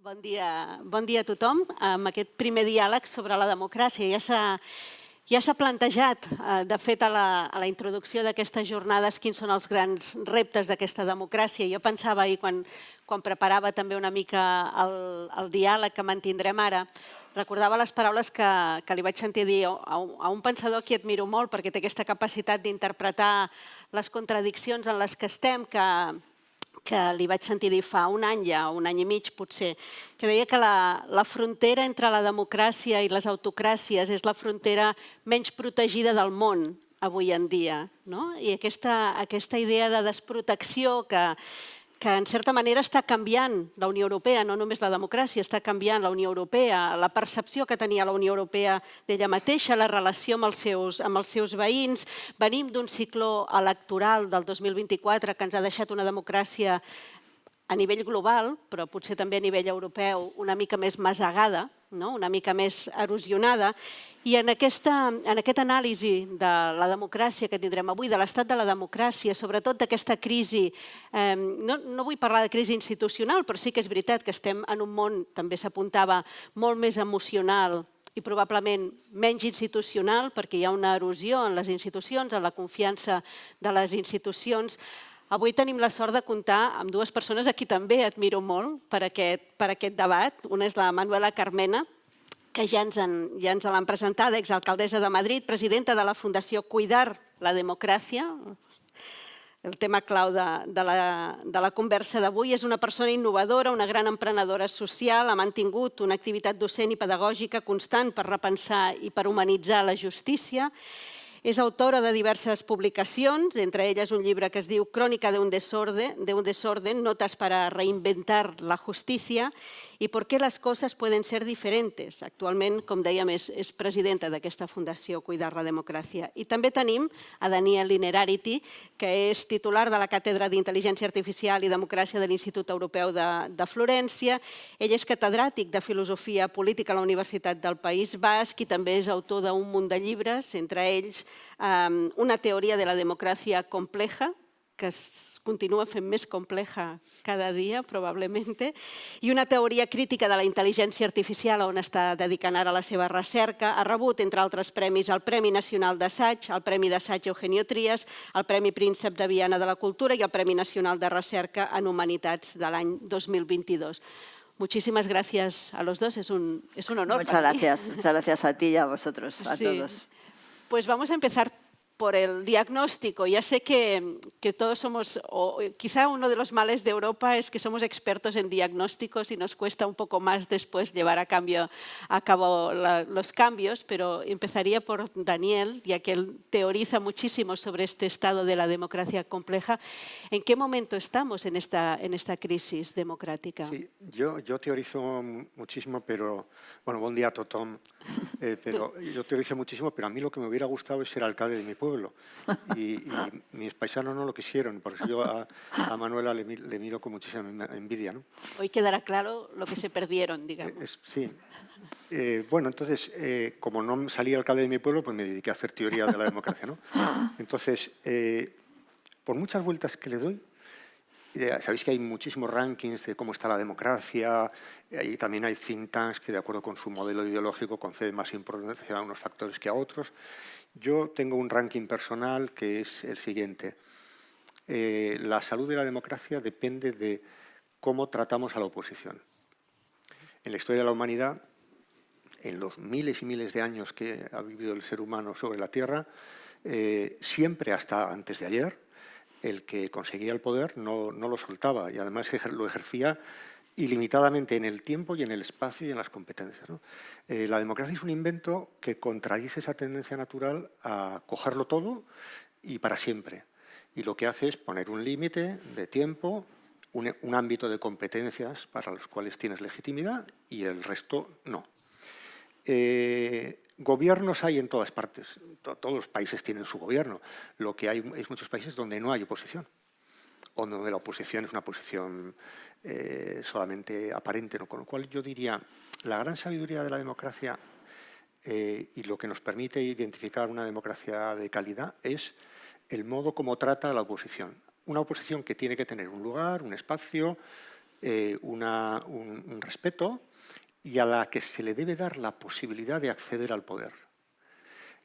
Bon dia a tothom. Amb aquest primer diàleg sobre la democràcia ja s'ha plantejat, de fet, a la introducció d'aquestes jornades, quins són els grans reptes d'aquesta democràcia. Jo pensava ahir, quan preparava també una mica el diàleg que mantindrem ara, recordava les paraules que li vaig sentir dir a un pensador a qui admiro molt perquè té aquesta capacitat d'interpretar les contradiccions en les que estem, que li vaig sentir dir fa un any ja, un any i mig potser, que deia que la frontera entre la democràcia i les autocràcies és la frontera menys protegida del món avui en dia. I aquesta idea de desprotecció que en certa manera està canviant la Unió Europea, no només la democràcia, està canviant la Unió Europea, la percepció que tenia la Unió Europea d'ella mateixa, la relació amb els seus veïns. Venim d'un cicle electoral del 2024 que ens ha deixat una democràcia a nivell global, però potser també a nivell europeu, una mica més masegada, una mica més erosionada. I en aquesta anàlisi de la democràcia que tindrem avui, de l'estat de la democràcia, sobretot d'aquesta crisi, no vull parlar de crisi institucional, però sí que és veritat que estem en un món, també s'apuntava, molt més emocional i probablement menys institucional, perquè hi ha una erosió en les institucions, en la confiança de les institucions. Avui tenim la sort de comptar amb dues persones a qui també admiro molt per aquest debat. Una és la Manuela Carmena, que ja ens l'han presentada, exalcaldessa de Madrid, presidenta de la Fundació Cuidar la Democràcia. El tema clau de la conversa d'avui. És una persona innovadora, una gran emprenedora social, ha mantingut una activitat docent i pedagògica constant per repensar i per humanitzar la justícia. És autora de diverses publicacions, entre elles un llibre que es diu Crónica de un desorden, notas para reinventar la justicia i por qué las cosas pueden ser diferentes. Actualment, com dèiem, és presidenta d'aquesta Fundació Cuidar la Democràcia. I també tenim a Daniel Innerarity, que és titular de la Càtedra d'Intel·ligència Artificial i Democràcia de l'Institut Europeu de Florència. Ell és catedràtic de Filosofia Política a la Universitat del País Basc i també és autor d'un munt de llibres, entre ells Una teoria de la democràcia compleja, que es continua fent més compleja cada dia, probablement, i una teoria crítica de la intel·ligència artificial, on està dedicant ara la seva recerca. Ha rebut, entre altres premis, el Premi Nacional d'Assaig, el Premi d'Assaig Eugenio Trías, el Premi Príncep de Viana de la Cultura i el Premi Nacional de Recerca en Humanitats de l'any 2022. Muchísimas gracias a los dos, es un honor. Muchas gracias a ti y a vosotros, a todos. Pues vamos a empezar por el diagnóstico. Ya sé que todos somos, o quizá uno de los males de Europa es que somos expertos en diagnósticos y nos cuesta un poco más después llevar a cabo los cambios, pero empezaría por Daniel, ya que él teoriza muchísimo sobre este estado de la democracia compleja. ¿En qué momento estamos en esta crisis democrática? Sí, yo teorizo muchísimo, pero, bueno, buen día a tothom, pero yo teorizo muchísimo, pero a mí lo que me hubiera gustado es ser alcalde de mi pueblo. Y mis paisanos no lo quisieron, por eso yo a Manuela le miro con muchísima envidia, ¿no? Hoy quedará claro lo que se perdieron, digamos. Sí. Bueno, entonces, como no salí alcalde de mi pueblo, pues me dediqué a hacer teoría de la democracia, ¿no? Entonces, por muchas vueltas que le doy, sabéis que hay muchísimos rankings de cómo está la democracia, y también hay think tanks que, de acuerdo con su modelo ideológico, conceden más importancia a unos factores que a otros. Yo tengo un ranking personal que es el siguiente. La salud de la democracia depende de cómo tratamos a la oposición. En la historia de la humanidad, en los miles y miles de años que ha vivido el ser humano sobre la Tierra, siempre hasta antes de ayer, el que conseguía el poder no lo soltaba y además lo ejercía ilimitadamente en el tiempo y en el espacio y en las competencias, ¿no? La democracia es un invento que contradice esa tendencia natural a cogerlo todo y para siempre. Y lo que hace es poner un límite de tiempo, un ámbito de competencias para los cuales tienes legitimidad y el resto no. Gobiernos hay en todas partes, todos los países tienen su gobierno. Lo que hay es muchos países donde no hay oposición, o donde la oposición es una posición solamente aparente, ¿no? Con lo cual yo diría, la gran sabiduría de la democracia y lo que nos permite identificar una democracia de calidad es el modo como trata a la oposición. Una oposición que tiene que tener un lugar, un espacio, un respeto y a la que se le debe dar la posibilidad de acceder al poder.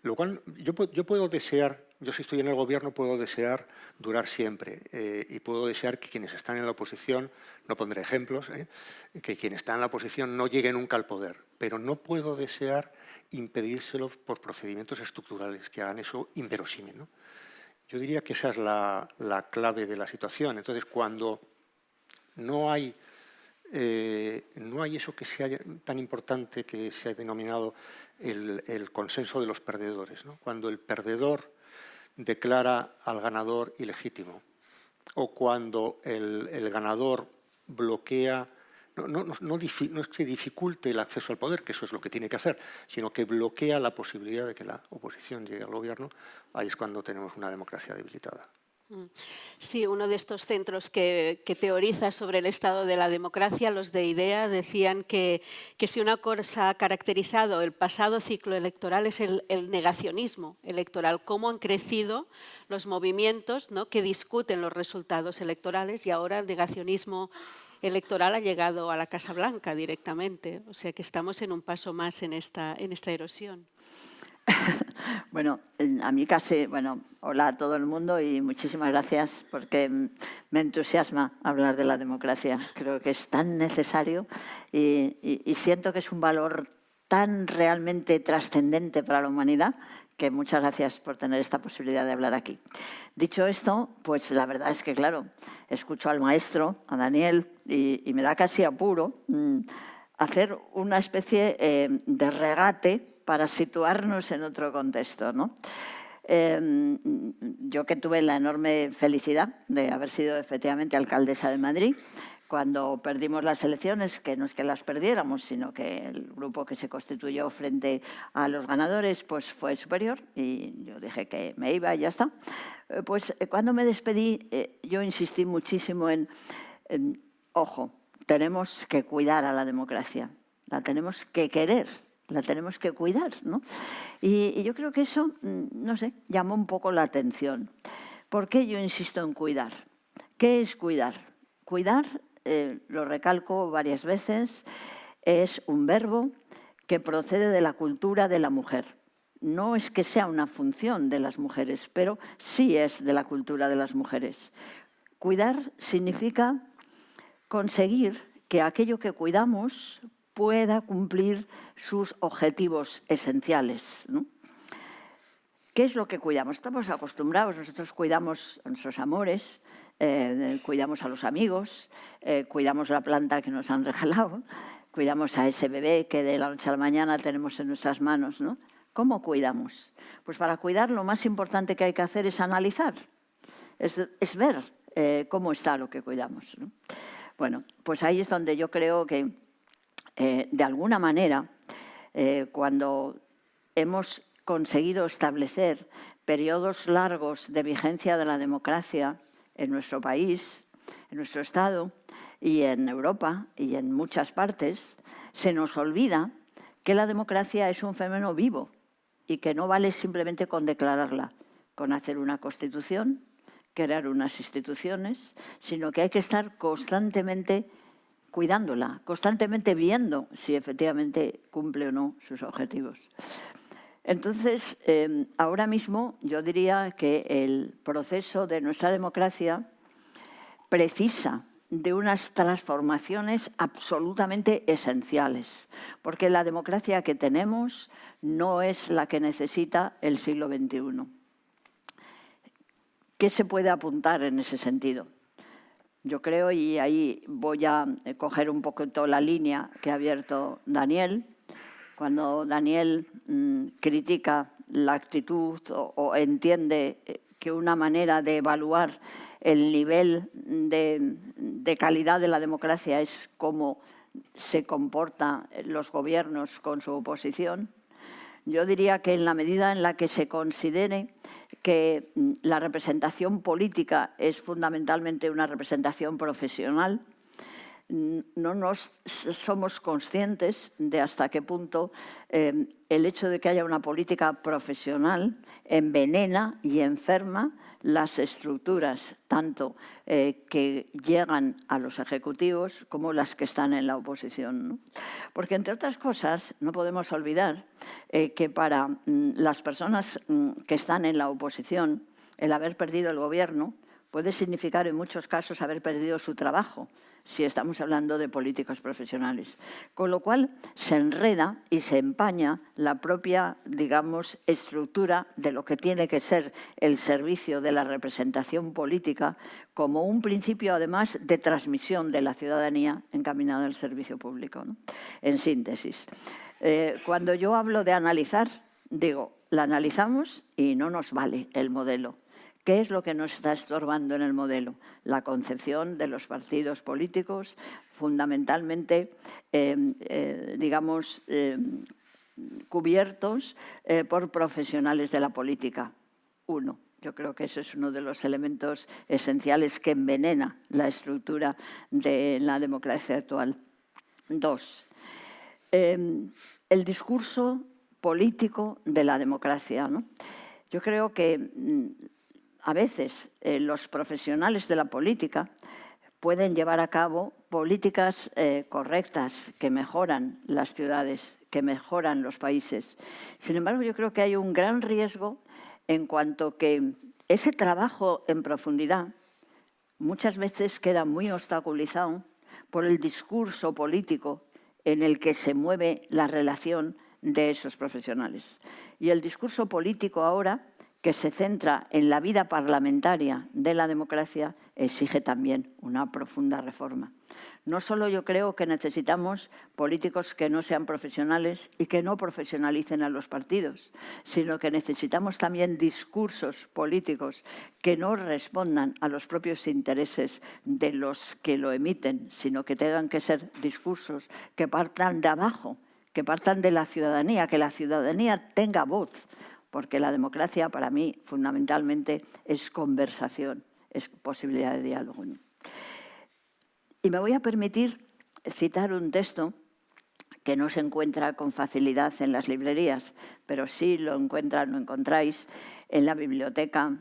Lo cual yo puedo desear, yo si estoy en el gobierno puedo desear durar siempre y puedo desear que quienes están en la oposición, no pondré ejemplos, que quienes están en la oposición no lleguen nunca al poder, pero no puedo desear impedírselo por procedimientos estructurales que hagan eso inverosímil, ¿no? Yo diría que esa es la clave de la situación. Entonces, cuando no hay eso que sea tan importante que se ha denominado el consenso de los perdedores, ¿no? Cuando el perdedor declara al ganador ilegítimo o cuando el ganador bloquea, no es que dificulte el acceso al poder, que eso es lo que tiene que hacer, sino que bloquea la posibilidad de que la oposición llegue al gobierno, ahí es cuando tenemos una democracia debilitada. Sí, uno de estos centros que teoriza sobre el estado de la democracia, los de IDEA, decían que si una cosa ha caracterizado el pasado ciclo electoral es el negacionismo electoral, cómo han crecido los movimientos, ¿no?, que discuten los resultados electorales, y ahora el negacionismo electoral ha llegado a la Casa Blanca directamente. O sea que estamos en un paso más en esta erosión. Bueno, a mí casi, hola a todo el mundo y muchísimas gracias porque me entusiasma hablar de la democracia. Creo que es tan necesario y siento que es un valor tan realmente trascendente para la humanidad que muchas gracias por tener esta posibilidad de hablar aquí. Dicho esto, pues la verdad es que, claro, escucho al maestro, a Daniel, y me da casi apuro hacer una especie de regate para situarnos en otro contexto, ¿no? Yo que tuve la enorme felicidad de haber sido efectivamente alcaldesa de Madrid, cuando perdimos las elecciones, que no es que las perdiéramos, sino que el grupo que se constituyó frente a los ganadores pues fue superior y yo dije que me iba y ya está. Pues cuando me despedí yo insistí muchísimo en ojo, tenemos que cuidar a la democracia, la tenemos que querer, la tenemos que cuidar, ¿no? Y yo creo que eso, no sé, llamó un poco la atención. ¿Por qué yo insisto en cuidar? ¿Qué es cuidar? Cuidar, lo recalco varias veces, es un verbo que procede de la cultura de la mujer. No es que sea una función de las mujeres, pero sí es de la cultura de las mujeres. Cuidar significa conseguir que aquello que cuidamos pueda cumplir sus objetivos esenciales, ¿no? ¿Qué es lo que cuidamos? Estamos acostumbrados, nosotros cuidamos a nuestros amores, cuidamos a los amigos, cuidamos la planta que nos han regalado, cuidamos a ese bebé que de la noche a la mañana tenemos en nuestras manos, ¿no? ¿Cómo cuidamos? Pues para cuidar lo más importante que hay que hacer es analizar, es ver cómo está lo que cuidamos, ¿no? Bueno, pues ahí es donde yo creo que de alguna manera, cuando hemos conseguido establecer periodos largos de vigencia de la democracia en nuestro país, en nuestro Estado y en Europa y en muchas partes, se nos olvida que la democracia es un fenómeno vivo y que no vale simplemente con declararla, con hacer una constitución, crear unas instituciones, sino que hay que estar constantemente cuidándola, constantemente viendo si efectivamente cumple o no sus objetivos. Entonces, ahora mismo yo diría que el proceso de nuestra democracia precisa de unas transformaciones absolutamente esenciales, porque la democracia que tenemos no es la que necesita el siglo XXI. ¿Qué se puede apuntar en ese sentido? Yo creo, y ahí voy a coger un poquito la línea que ha abierto Daniel, cuando Daniel critica la actitud o entiende que una manera de evaluar el nivel de calidad de la democracia es cómo se comportan los gobiernos con su oposición. Yo diría que en la medida en la que se considere que la representación política es fundamentalmente una representación profesional, no somos conscientes de hasta qué punto el hecho de que haya una política profesional envenena y enferma las estructuras, tanto que llegan a los ejecutivos como las que están en la oposición, ¿no? Porque, entre otras cosas, no podemos olvidar que para las personas que están en la oposición, el haber perdido el gobierno puede significar en muchos casos haber perdido su trabajo, si estamos hablando de políticos profesionales. Con lo cual se enreda y se empaña la propia, digamos, estructura de lo que tiene que ser el servicio de la representación política como un principio, además, de transmisión de la ciudadanía encaminada al servicio público, ¿no? En síntesis, cuando yo hablo de analizar, digo, la analizamos y no nos vale el modelo. ¿Qué es lo que nos está estorbando en el modelo? La concepción de los partidos políticos, fundamentalmente, digamos, cubiertos por profesionales de la política. Uno, yo creo que ese es uno de los elementos esenciales que envenena la estructura de la democracia actual. Dos, el discurso político de la democracia, ¿no? Yo creo que a veces los profesionales de la política pueden llevar a cabo políticas correctas que mejoran las ciudades, que mejoran los países. Sin embargo, yo creo que hay un gran riesgo en cuanto que ese trabajo en profundidad muchas veces queda muy obstaculizado por el discurso político en el que se mueve la relación de esos profesionales. Y el discurso político ahora, que se centra en la vida parlamentaria de la democracia, exige también una profunda reforma. No solo yo creo que necesitamos políticos que no sean profesionales y que no profesionalicen a los partidos, sino que necesitamos también discursos políticos que no respondan a los propios intereses de los que lo emiten, sino que tengan que ser discursos que partan de abajo, que partan de la ciudadanía, que la ciudadanía tenga voz, porque la democracia para mí fundamentalmente es conversación, es posibilidad de diálogo, ¿no? Y me voy a permitir citar un texto que no se encuentra con facilidad en las librerías, pero sí lo encontráis en la biblioteca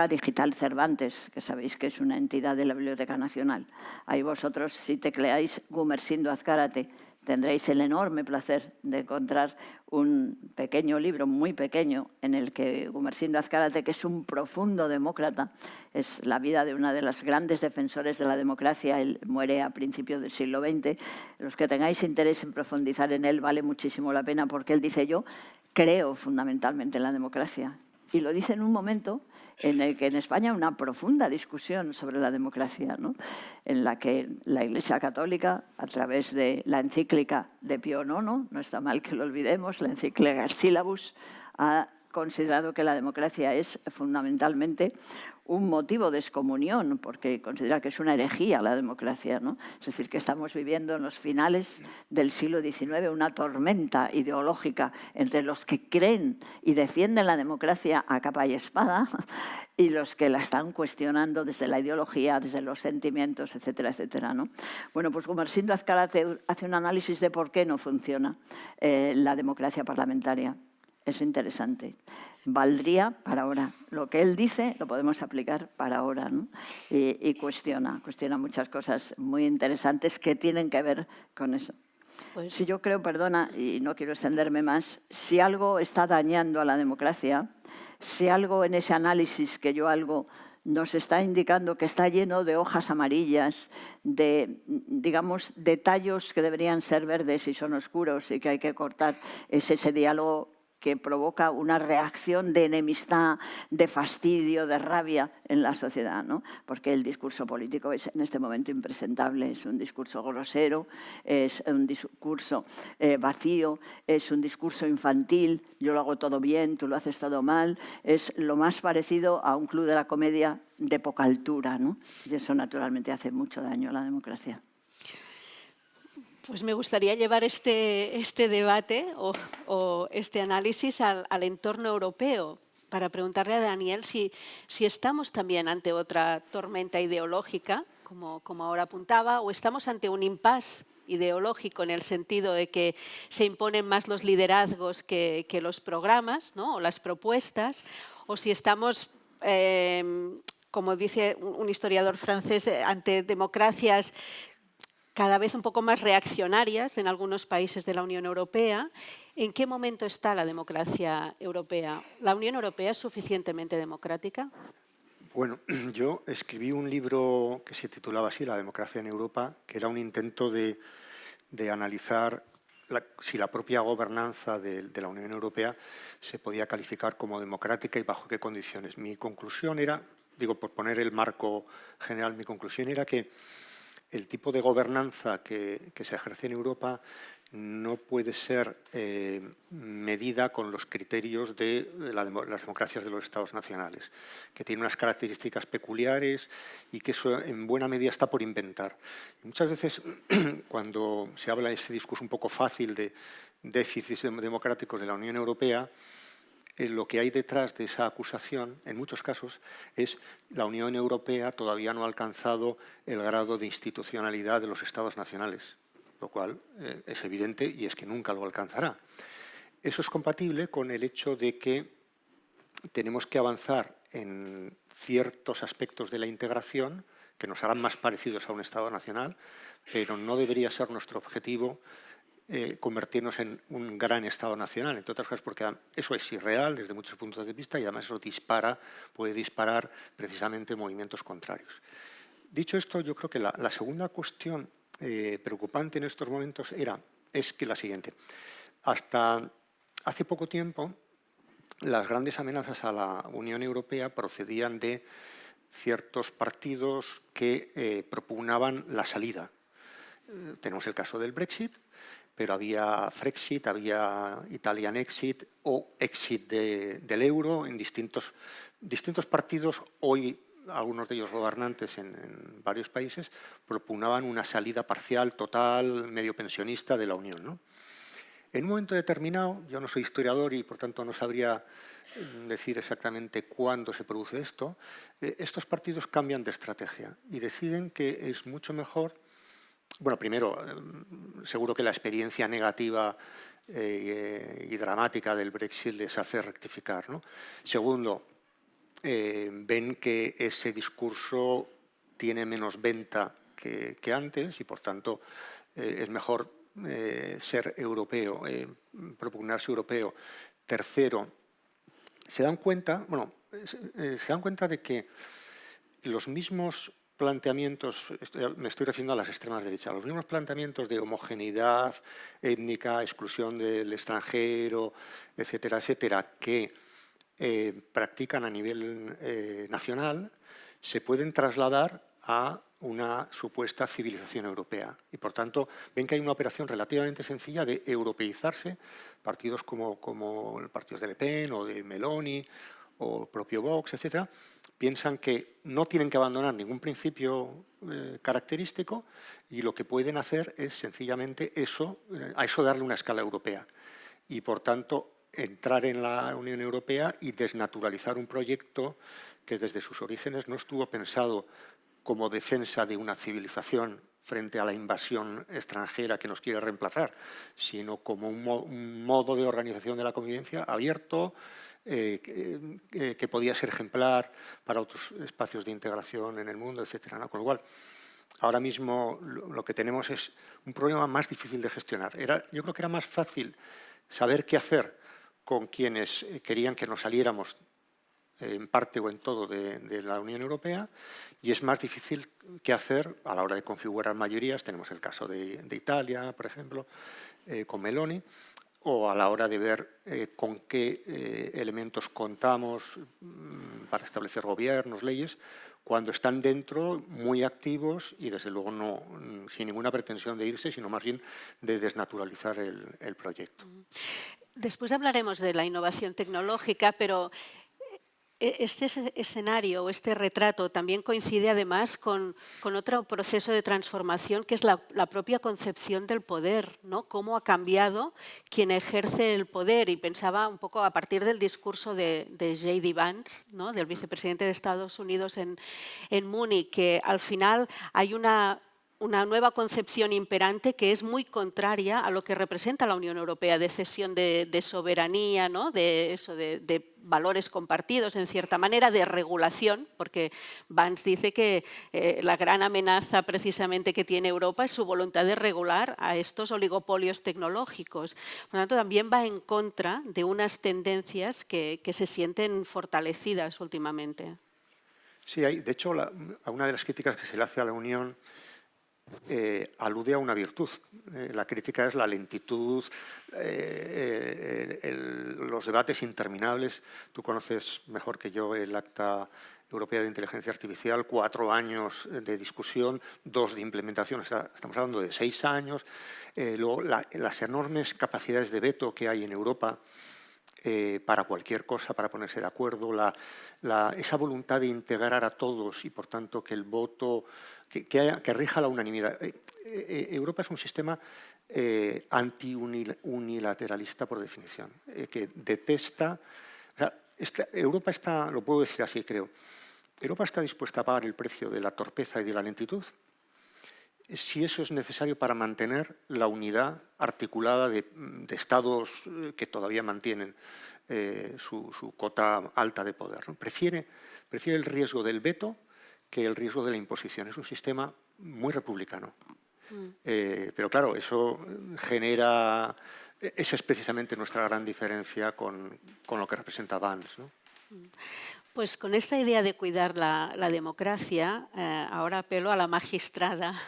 digital Cervantes, que sabéis que es una entidad de la Biblioteca Nacional. Ahí vosotros, si tecleáis Gumersindo Azcárate, tendréis el enorme placer de encontrar un pequeño libro, muy pequeño, en el que Gumersindo Azcárate, que es un profundo demócrata, es la vida de una de las grandes defensores de la democracia. Él muere a principios del siglo XX. Los que tengáis interés en profundizar en él, vale muchísimo la pena, porque él dice: yo creo fundamentalmente en la democracia. Y lo dice en un momento en el que en España hay una profunda discusión sobre la democracia, ¿no? En la que la Iglesia Católica, a través de la encíclica de Pío IX, no está mal que lo olvidemos, la encíclica Syllabus, ha considerado que la democracia es fundamentalmente un motivo de excomunión, porque considera que es una herejía la democracia, ¿no? Es decir, que estamos viviendo en los finales del siglo XIX una tormenta ideológica entre los que creen y defienden la democracia a capa y espada y los que la están cuestionando desde la ideología, desde los sentimientos, etcétera, etcétera, ¿no? Bueno, pues Gumersindo Azcárate hace un análisis de por qué no funciona la democracia parlamentaria. Es interesante. Valdría para ahora. Lo que él dice lo podemos aplicar para ahora, ¿no? Y cuestiona muchas cosas muy interesantes que tienen que ver con eso. Pues, si yo creo, perdona, y no quiero extenderme más, si algo está dañando a la democracia, si algo en ese análisis que yo hago nos está indicando que está lleno de hojas amarillas, de, digamos, de tallos que deberían ser verdes y son oscuros y que hay que cortar, es ese diálogo que provoca una reacción de enemistad, de fastidio, de rabia en la sociedad, ¿no? Porque el discurso político es en este momento impresentable, es un discurso grosero, es un discurso vacío, es un discurso infantil, yo lo hago todo bien, tú lo haces todo mal, es lo más parecido a un club de la comedia de poca altura, ¿no? Y eso naturalmente hace mucho daño a la democracia. Pues me gustaría llevar este debate o este análisis al entorno europeo, para preguntarle a Daniel si estamos también ante otra tormenta ideológica, como ahora apuntaba, o estamos ante un impasse ideológico en el sentido de que se imponen más los liderazgos que los programas, ¿no? O las propuestas, o si estamos, como dice un historiador francés, ante democracias cada vez un poco más reaccionarias en algunos países de la Unión Europea. ¿En qué momento está la democracia europea? ¿La Unión Europea es suficientemente democrática? Bueno, yo escribí un libro que se titulaba así, La democracia en Europa, que era un intento de analizar si la propia gobernanza de la Unión Europea se podía calificar como democrática y bajo qué condiciones. Mi conclusión era, digo, por poner el marco general, mi conclusión era que el tipo de gobernanza que se ejerce en Europa no puede ser medida con los criterios de las democracias de los Estados nacionales, que tienen unas características peculiares y que eso en buena medida está por inventar. Y muchas veces cuando se habla de ese discurso un poco fácil de déficits democráticos de la Unión Europea, lo que hay detrás de esa acusación, en muchos casos, es la Unión Europea todavía no ha alcanzado el grado de institucionalidad de los Estados nacionales, lo cual es evidente y es que nunca lo alcanzará. Eso es compatible con el hecho de que tenemos que avanzar en ciertos aspectos de la integración que nos harán más parecidos a un Estado nacional, pero no debería ser nuestro objetivo convertirnos en un gran Estado nacional, entre otras cosas porque eso es irreal desde muchos puntos de vista y además eso puede disparar precisamente movimientos contrarios. Dicho esto, yo creo que la segunda cuestión preocupante en estos momentos es que la siguiente. Hasta hace poco tiempo, las grandes amenazas a la Unión Europea procedían de ciertos partidos que propugnaban la salida. Tenemos el caso del Brexit, pero había Frexit, había Italian Exit o Exit del euro en distintos partidos. Hoy algunos de ellos gobernantes en varios países propugnaban una salida parcial, total, medio pensionista de la Unión, ¿no? En un momento determinado, yo no soy historiador y por tanto no sabría decir exactamente cuándo se produce esto, estos partidos cambian de estrategia y deciden que es mucho mejor. Bueno, primero, seguro que la experiencia negativa y dramática del Brexit les hace rectificar, ¿no? Segundo, ven que ese discurso tiene menos venta que antes y, por tanto, es mejor ser europeo, propugnarse europeo. Tercero, se dan cuenta de que los mismos planteamientos, me estoy refiriendo a las extremas derechas, los mismos planteamientos de homogeneidad étnica, exclusión del extranjero, etcétera, etcétera, que practican a nivel nacional, se pueden trasladar a una supuesta civilización europea. Y, por tanto, ven que hay una operación relativamente sencilla de europeizarse, partidos como el partido de Le Pen o de Meloni o el propio Vox, etcétera, piensan que no tienen que abandonar ningún principio característico y lo que pueden hacer es sencillamente a eso darle una escala europea. Y, por tanto, entrar en la Unión Europea y desnaturalizar un proyecto que desde sus orígenes no estuvo pensado como defensa de una civilización frente a la invasión extranjera que nos quiere reemplazar, sino como un modo de organización de la convivencia abierto, que podía ser ejemplar para otros espacios de integración en el mundo, etcétera, ¿no? Con lo cual, ahora mismo lo que tenemos es un problema más difícil de gestionar. Yo creo que era más fácil saber qué hacer con quienes querían que nos saliéramos en parte o en todo de la Unión Europea, y es más difícil qué hacer a la hora de configurar mayorías. Tenemos el caso de Italia, por ejemplo, con Meloni, o a la hora de ver con qué elementos contamos para establecer gobiernos, leyes, cuando están dentro muy activos y desde luego no sin ninguna pretensión de irse, sino más bien de desnaturalizar el proyecto. Después hablaremos de la innovación tecnológica, pero Este escenario o este retrato también coincide además con otro proceso de transformación que es la propia concepción del poder, ¿no? Cómo ha cambiado quien ejerce el poder. Y pensaba un poco a partir del discurso de J.D. Vance, ¿no? Del vicepresidente de Estados Unidos en Múnich, que al final hay una nueva concepción imperante que es muy contraria a lo que representa la Unión Europea, de cesión de soberanía, ¿no? de valores compartidos, en cierta manera, de regulación, porque Vance dice que la gran amenaza precisamente que tiene Europa es su voluntad de regular a estos oligopolios tecnológicos. Por lo tanto, también va en contra de unas tendencias que se sienten fortalecidas últimamente. Sí, de hecho, una de las críticas que se le hace a la Unión alude a una virtud. La crítica es la lentitud, los debates interminables. Tú conoces mejor que yo el Acta Europea de Inteligencia Artificial, 4 años de discusión, 2 de implementación, estamos hablando de 6 años. Luego, las enormes capacidades de veto que hay en Europa para cualquier cosa, para ponerse de acuerdo, esa voluntad de integrar a todos y, por tanto, que el voto, que rija la unanimidad. Europa es un sistema anti-unilateralista por definición, que detesta... O sea, Europa está, lo puedo decir así, creo, Europa está dispuesta a pagar el precio de la torpeza y de la lentitud si eso es necesario para mantener la unidad articulada de estados que todavía mantienen su cota alta de poder, ¿no? Prefiere el riesgo del veto que el riesgo de la imposición. Es un sistema muy republicano. Pero claro, eso genera... Esa es precisamente nuestra gran diferencia con lo que representa Vance, ¿no? Pues con esta idea de cuidar la democracia, ahora apelo a la magistrada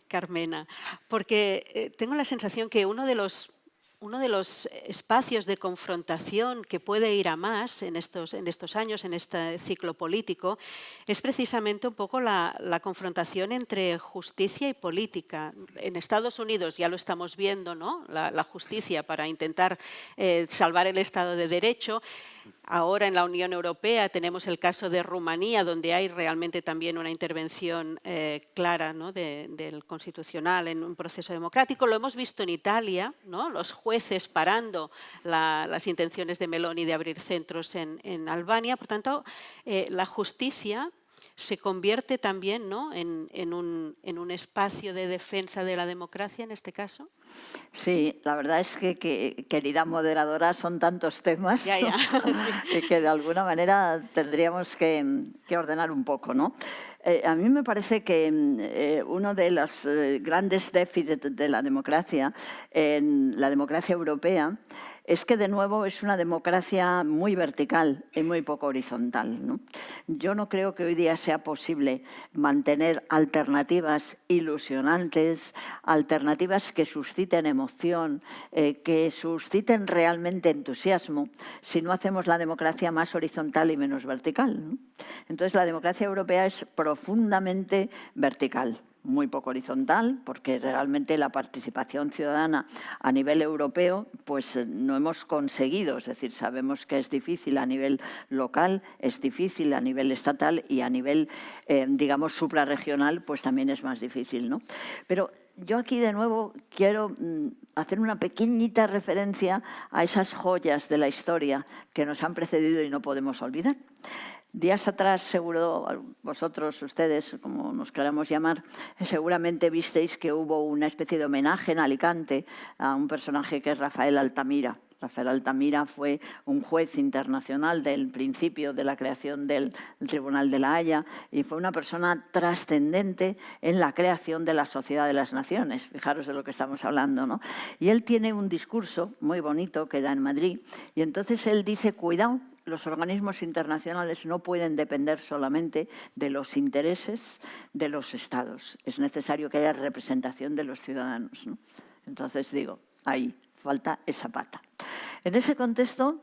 Carmena, porque tengo la sensación que uno de los espacios de confrontación que puede ir a más en estos años, en este ciclo político, es precisamente un poco la confrontación entre justicia y política. En Estados Unidos ya lo estamos viendo, ¿no? La justicia para intentar salvar el Estado de Derecho. Ahora en la Unión Europea tenemos el caso de Rumanía, donde hay realmente también una intervención clara, ¿no? del Constitucional en un proceso democrático. Lo hemos visto en Italia, ¿no? Los jueces parando las intenciones de Meloni de abrir centros en Albania. Por tanto, la justicia se convierte también, ¿no? en un espacio de defensa de la democracia en este caso. Sí, la verdad es que querida moderadora, son tantos temas Ya. que de alguna manera tendríamos que ordenar un poco, ¿no? A mí me parece que uno de los grandes déficits de la democracia en la democracia europea es que de nuevo es una democracia muy vertical y muy poco horizontal, ¿no? Yo no creo que hoy día sea posible mantener alternativas ilusionantes, alternativas que susciten emoción, que susciten realmente entusiasmo, si no hacemos la democracia más horizontal y menos vertical, ¿no? Entonces la democracia europea es profundamente vertical, muy poco horizontal, porque realmente la participación ciudadana a nivel europeo pues no hemos conseguido, es decir, sabemos que es difícil a nivel local, es difícil a nivel estatal y a nivel, digamos, suprarregional, pues también es más difícil, ¿no? Pero yo aquí de nuevo quiero hacer una pequeñita referencia a esas joyas de la historia que nos han precedido y no podemos olvidar. Días atrás, seguro vosotros, ustedes, como nos queramos llamar, seguramente visteis que hubo una especie de homenaje en Alicante a un personaje que es Rafael Altamira. Rafael Altamira fue un juez internacional del principio de la creación del Tribunal de la Haya y fue una persona trascendente en la creación de la Sociedad de las Naciones. Fijaros de lo que estamos hablando, ¿no? Y él tiene un discurso muy bonito que da en Madrid y entonces él dice, cuidado, los organismos internacionales no pueden depender solamente de los intereses de los estados. Es necesario que haya representación de los ciudadanos, ¿no? Entonces digo, ahí falta esa pata. En ese contexto,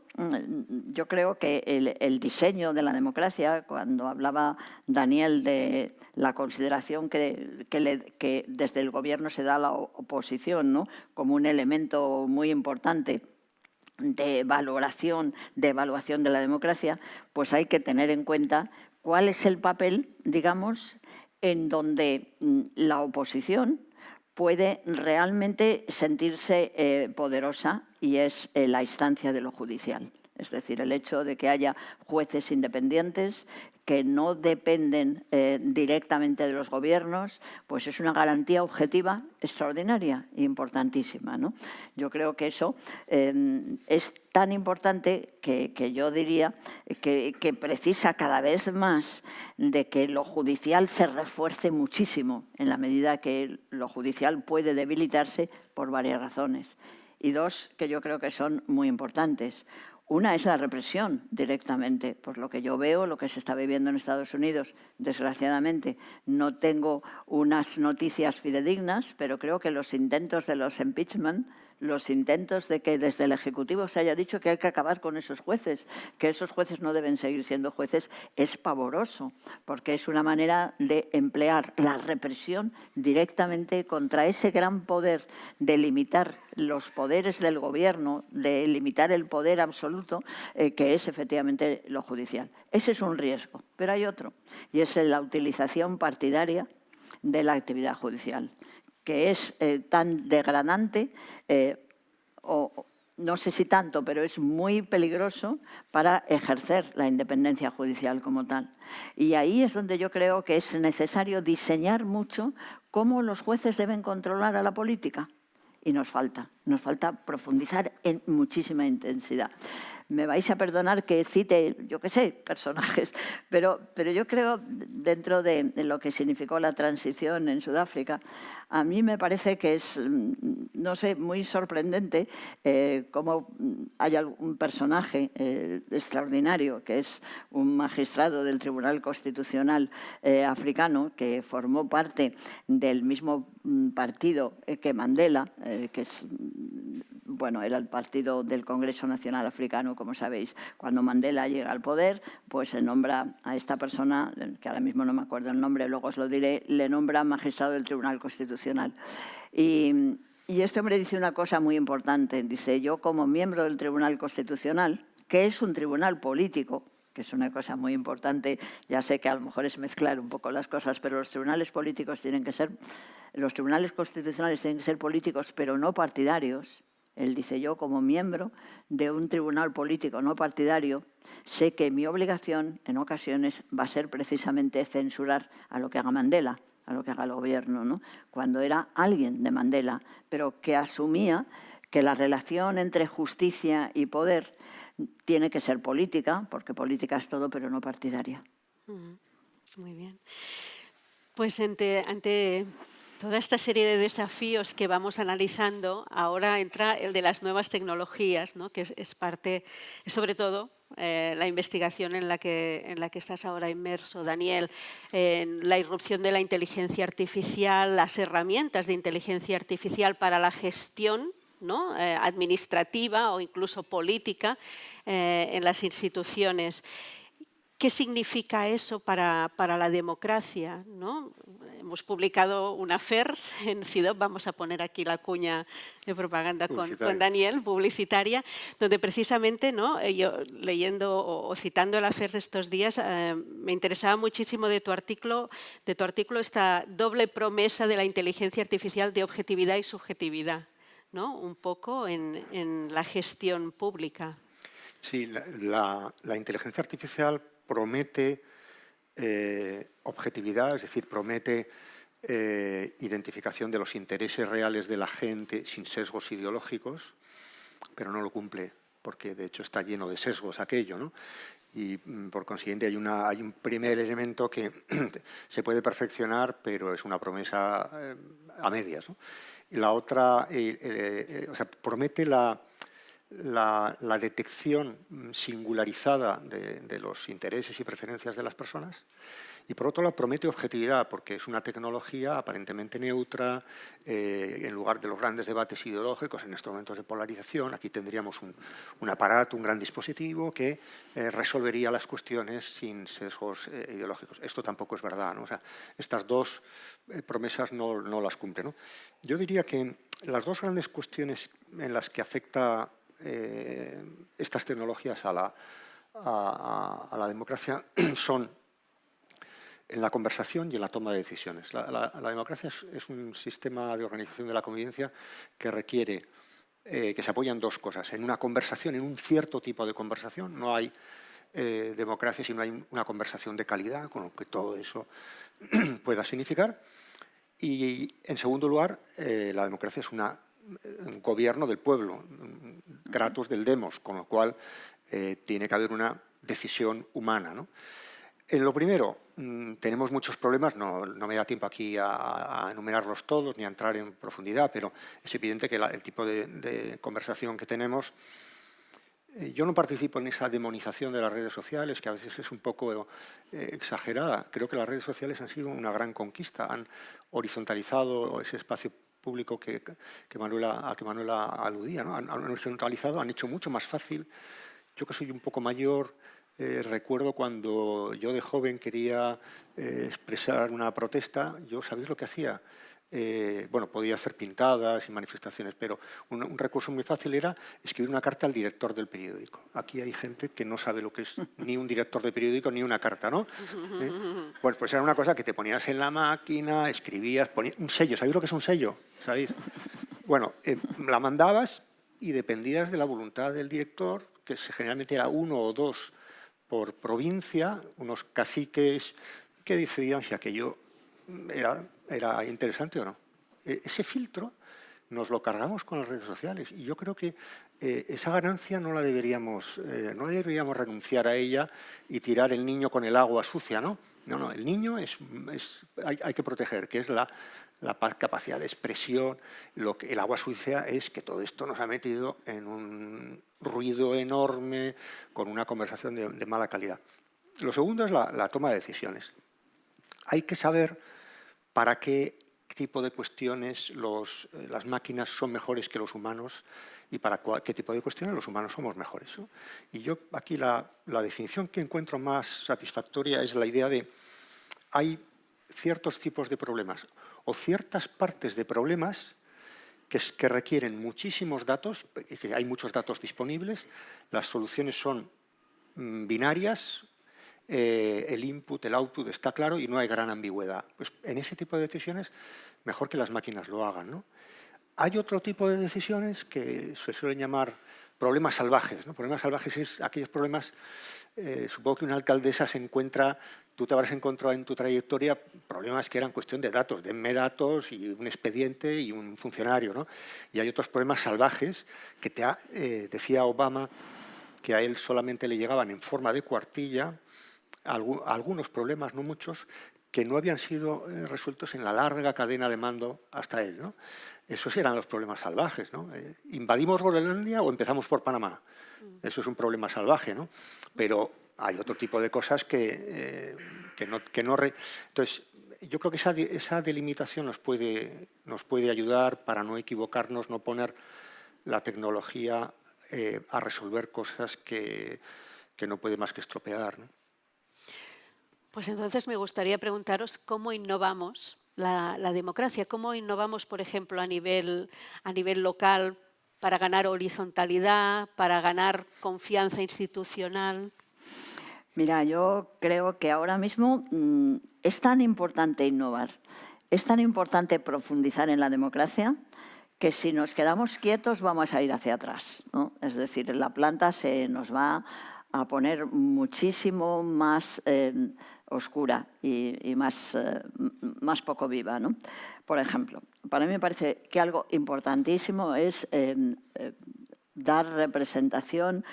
yo creo que el diseño de la democracia, cuando hablaba Daniel de la consideración que desde el gobierno se da a la oposición, ¿no? Como un elemento muy importante de valoración, de evaluación de la democracia, pues hay que tener en cuenta cuál es el papel, digamos, en donde la oposición puede realmente sentirse poderosa, y es la instancia de lo judicial. Es decir, el hecho de que haya jueces independientes que no dependen directamente de los gobiernos, pues es una garantía objetiva extraordinaria e importantísima, ¿no? Yo creo que eso es tan importante que yo diría que precisa cada vez más de que lo judicial se refuerce muchísimo, en la medida que lo judicial puede debilitarse por varias razones. Y dos que yo creo que son muy importantes. Una es la represión directamente, por lo que yo veo, lo que se está viviendo en Estados Unidos. Desgraciadamente, no tengo unas noticias fidedignas, pero creo que los intentos de los impeachment, los intentos de que desde el Ejecutivo se haya dicho que hay que acabar con esos jueces, que esos jueces no deben seguir siendo jueces, es pavoroso, porque es una manera de emplear la represión directamente contra ese gran poder de limitar los poderes del gobierno, de limitar el poder absoluto, que es efectivamente lo judicial. Ese es un riesgo, pero hay otro, y es la utilización partidaria de la actividad judicial, que es tan degradante, o no sé si tanto, pero es muy peligroso para ejercer la independencia judicial como tal. Y ahí es donde yo creo que es necesario diseñar mucho cómo los jueces deben controlar a la política. Y nos falta profundizar en muchísima intensidad. Me vais a perdonar que cite, yo qué sé, personajes, pero yo creo, dentro de lo que significó la transición en Sudáfrica, a mí me parece que es, no sé, muy sorprendente cómo hay un personaje extraordinario, que es un magistrado del Tribunal Constitucional africano, que formó parte del mismo partido que Mandela, que es, bueno, era el partido del Congreso Nacional Africano, como sabéis. Cuando Mandela llega al poder, pues se nombra a esta persona, que ahora mismo no me acuerdo el nombre, luego os lo diré, le nombra magistrado del Tribunal Constitucional. Y este hombre dice una cosa muy importante. Dice, yo como miembro del Tribunal Constitucional, que es un tribunal político, que es una cosa muy importante, ya sé que a lo mejor es mezclar un poco las cosas, pero los tribunales políticos tienen que ser, los tribunales constitucionales tienen que ser políticos, pero no partidarios. Él dice, yo como miembro de un tribunal político no partidario, sé que mi obligación en ocasiones va a ser precisamente censurar a lo que haga Mandela, a lo que haga el gobierno, ¿no? Cuando era alguien de Mandela, pero que asumía que la relación entre justicia y poder tiene que ser política, porque política es todo, pero no partidaria. Muy bien. Pues ante toda esta serie de desafíos que vamos analizando, ahora entra el de las nuevas tecnologías, ¿no? Que es parte, sobre todo, la investigación en la que estás ahora inmerso, Daniel, en la irrupción de la inteligencia artificial, las herramientas de inteligencia artificial para la gestión, ¿no? Administrativa o incluso política en las instituciones. ¿Qué significa eso para la democracia, ¿no? Hemos publicado una FERS en CIDOB, vamos a poner aquí la cuña de propaganda con Daniel, publicitaria, donde precisamente, ¿no? Yo leyendo o citando la FERS estos días, me interesaba muchísimo de tu artículo esta doble promesa de la inteligencia artificial de objetividad y subjetividad, ¿no? Un poco en la gestión pública. Sí, la inteligencia artificial promete objetividad, es decir, promete identificación de los intereses reales de la gente sin sesgos ideológicos, pero no lo cumple, porque de hecho está lleno de sesgos aquello, ¿no? Y por consiguiente hay un primer elemento que se puede perfeccionar, pero es una promesa a medias, ¿no? Y la otra, o sea, promete la detección singularizada de los intereses y preferencias de las personas, y por otro lado promete objetividad, porque es una tecnología aparentemente neutra, en lugar de los grandes debates ideológicos en estos momentos de polarización. Aquí tendríamos un aparato, un gran dispositivo que resolvería las cuestiones sin sesgos ideológicos. Esto tampoco es verdad, ¿no? O sea, estas dos promesas no las cumple, ¿no? Yo diría que las dos grandes cuestiones en las que afecta estas tecnologías a la democracia son en la conversación y en la toma de decisiones. La democracia es un sistema de organización de la convivencia que requiere que se apoya en dos cosas. En una conversación, en un cierto tipo de conversación. No hay democracia si no hay una conversación de calidad, con lo que todo eso pueda significar. Y, en segundo lugar, la democracia es un gobierno del pueblo, kratos del demos, con lo cual tiene que haber una decisión humana, ¿no? En lo primero, tenemos muchos problemas, no me da tiempo aquí a enumerarlos todos ni a entrar en profundidad, pero es evidente que el tipo de conversación que tenemos. Yo no participo en esa demonización de las redes sociales, que a veces es un poco exagerada. Creo que las redes sociales han sido una gran conquista, han horizontalizado ese espacio público a que Manuela aludía, ¿no? Han horizontalizado, han hecho mucho más fácil. Yo que soy un poco mayor, recuerdo cuando yo de joven quería expresar una protesta, yo, ¿sabéis lo que hacía? Bueno, podía hacer pintadas y manifestaciones, pero un recurso muy fácil era escribir una carta al director del periódico. Aquí hay gente que no sabe lo que es ni un director de periódico ni una carta, ¿no? Pues era una cosa que te ponías en la máquina, escribías, ponías un sello. ¿Sabéis lo que es un sello? ¿Sabéis? Bueno, la mandabas y dependías de la voluntad del director, que generalmente era 1 o 2 por provincia, unos caciques que decidían si aquello era interesante o no. Ese filtro nos lo cargamos con las redes sociales y yo creo que esa ganancia no deberíamos renunciar a ella y tirar el niño con el agua sucia, ¿no? No, el niño hay que proteger, que es la capacidad de expresión. El agua sucia es que todo esto nos ha metido en un ruido enorme con una conversación de mala calidad. Lo segundo es la toma de decisiones. Hay que saber para qué tipo de cuestiones las máquinas son mejores que los humanos y para qué tipo de cuestiones los humanos somos mejores, ¿no? Y yo aquí la definición que encuentro más satisfactoria es la idea de hay ciertos tipos de problemas o ciertas partes de problemas que requieren muchísimos datos, que hay muchos datos disponibles, las soluciones son binarias, el input, el output está claro y no hay gran ambigüedad. Pues en ese tipo de decisiones, mejor que las máquinas lo hagan, ¿no? Hay otro tipo de decisiones que se suelen llamar problemas salvajes, ¿no? Problemas salvajes es aquellos problemas, supongo que una alcaldesa se encuentra, tú te habrás encontrado en tu trayectoria problemas que eran cuestión de datos, denme datos y un expediente y un funcionario, ¿no? Y hay otros problemas salvajes que decía Obama que a él solamente le llegaban en forma de cuartilla, algunos problemas, no muchos, que no habían sido resueltos en la larga cadena de mando hasta él, ¿no? Esos eran los problemas salvajes, ¿no? ¿Invadimos Groenlandia o empezamos por Panamá? Eso es un problema salvaje, ¿no? Pero hay otro tipo de cosas que no... Entonces, yo creo que esa delimitación nos puede ayudar para no equivocarnos, no poner la tecnología a resolver cosas que no puede más que estropear, ¿no? Pues entonces me gustaría preguntaros cómo innovamos la democracia, cómo innovamos, por ejemplo, a nivel local para ganar horizontalidad, para ganar confianza institucional. Mira, yo creo que ahora mismo es tan importante innovar, es tan importante profundizar en la democracia, que si nos quedamos quietos vamos a ir hacia atrás, ¿no? Es decir, la planta se nos va a poner muchísimo más oscura y más poco viva, ¿no? Por ejemplo, para mí me parece que algo importantísimo es dar representación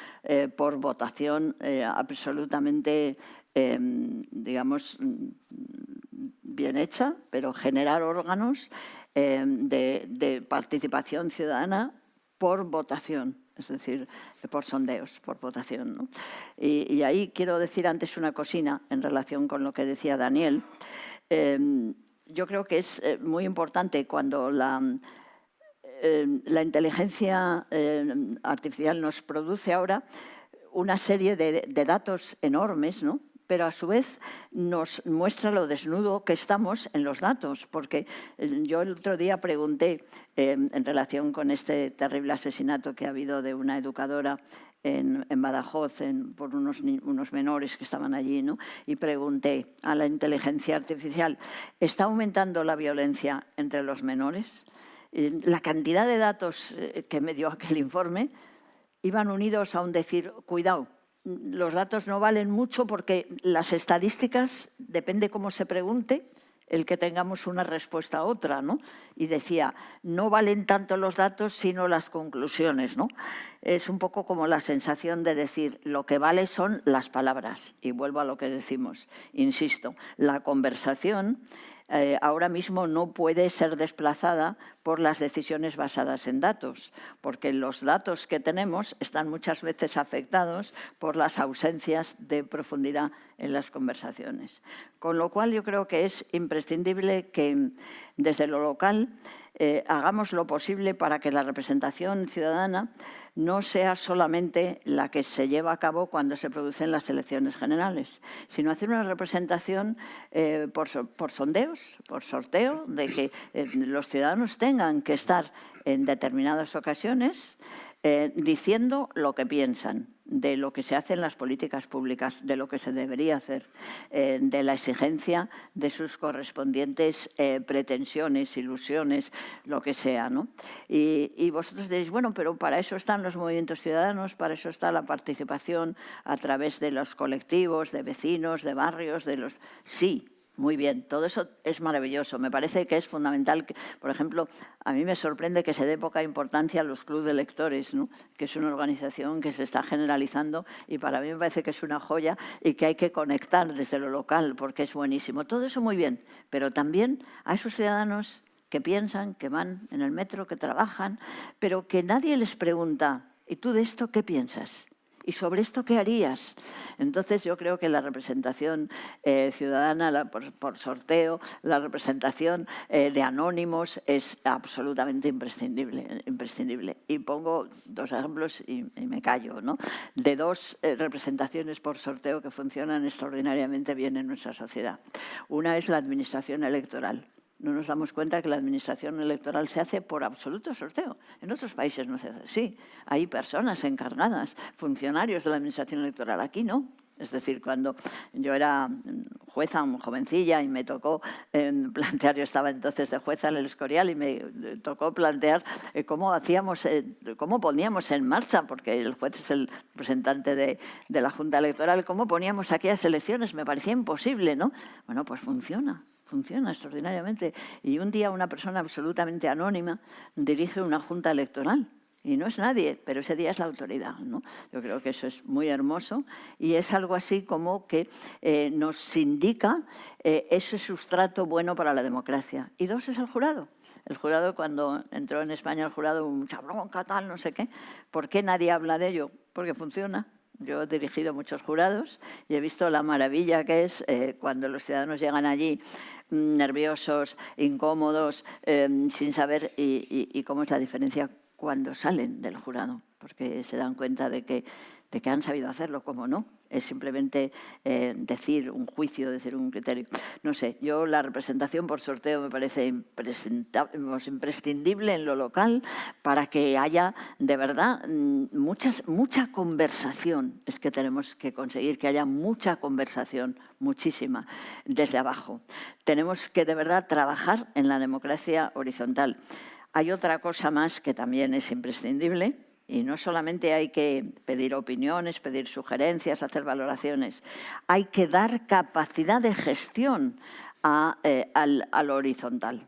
por votación absolutamente, digamos, bien hecha, pero generar órganos de participación ciudadana por votación, es decir, por sondeos, por votación, ¿no? Y ahí quiero decir antes una cosina en relación con lo que decía Daniel. Yo creo que es muy importante cuando la inteligencia artificial nos produce ahora una serie de datos enormes, ¿no? pero a su vez nos muestra lo desnudo que estamos en los datos, porque yo el otro día pregunté en relación con este terrible asesinato que ha habido de una educadora en Badajoz por unos menores que estaban allí, ¿no? Y pregunté a la inteligencia artificial, ¿está aumentando la violencia entre los menores? La cantidad de datos que me dio aquel informe iban unidos a un decir, cuidado, los datos no valen mucho porque las estadísticas, depende cómo se pregunte, el que tengamos una respuesta a otra, ¿no? Y decía, no valen tanto los datos sino las conclusiones, ¿no? Es un poco como la sensación de decir, lo que vale son las palabras. Y vuelvo a lo que decimos, insisto, la conversación ahora mismo no puede ser desplazada por las decisiones basadas en datos, porque los datos que tenemos están muchas veces afectados por las ausencias de profundidad en las conversaciones. Con lo cual yo creo que es imprescindible que desde lo local hagamos lo posible para que la representación ciudadana no sea solamente la que se lleva a cabo cuando se producen las elecciones generales, sino hacer una representación por sondeos, por sorteo, de que los ciudadanos tengan que estar en determinadas ocasiones diciendo lo que piensan, de lo que se hace en las políticas públicas, de lo que se debería hacer, de la exigencia de sus correspondientes pretensiones, ilusiones, lo que sea, ¿no? Y vosotros diréis, bueno, pero para eso están los movimientos ciudadanos, para eso está la participación a través de los colectivos, de vecinos, de barrios, de los... Sí. Muy bien, todo eso es maravilloso. Me parece que es fundamental, que, por ejemplo, a mí me sorprende que se dé poca importancia a los clubes de lectores, ¿no? Que es una organización que se está generalizando y para mí me parece que es una joya y que hay que conectar desde lo local porque es buenísimo. Todo eso muy bien, pero también a esos ciudadanos que piensan, que van en el metro, que trabajan, pero que nadie les pregunta, ¿y tú de esto qué piensas? ¿Y sobre esto qué harías? Entonces yo creo que la representación ciudadana por sorteo, la representación de anónimos es absolutamente imprescindible. Y pongo dos ejemplos y me callo, ¿no? De dos representaciones por sorteo que funcionan extraordinariamente bien en nuestra sociedad. Una es la administración electoral. No nos damos cuenta que la administración electoral se hace por absoluto sorteo. En otros países no se hace así. Hay personas encargadas, funcionarios de la administración electoral. Aquí no. Es decir, cuando yo era jueza, jovencilla, y me tocó plantear, yo estaba entonces de jueza en el Escorial, y me tocó plantear cómo poníamos en marcha, porque el juez es el representante de la Junta Electoral, cómo poníamos aquellas elecciones. Me parecía imposible, ¿no? Bueno, pues funciona extraordinariamente. Y un día una persona absolutamente anónima dirige una junta electoral. Y no es nadie, pero ese día es la autoridad, ¿no? Yo creo que eso es muy hermoso y es algo así como que nos indica ese sustrato bueno para la democracia. Y dos es el jurado. El jurado, cuando entró en España el jurado, mucha bronca, tal, no sé qué. ¿Por qué nadie habla de ello? Porque funciona. Yo he dirigido muchos jurados y he visto la maravilla que es cuando los ciudadanos llegan allí nerviosos, incómodos, sin saber y cómo es la diferencia cuando salen del jurado, porque se dan cuenta de que han sabido hacerlo, como no. Es simplemente decir un juicio, decir un criterio. No sé, yo la representación por sorteo me parece imprescindible en lo local para que haya, de verdad, mucha conversación. Es que tenemos que conseguir que haya mucha conversación, muchísima, desde abajo. Tenemos que, de verdad, trabajar en la democracia horizontal. Hay otra cosa más que también es imprescindible, y no solamente hay que pedir opiniones, pedir sugerencias, hacer valoraciones, hay que dar capacidad de gestión al horizontal.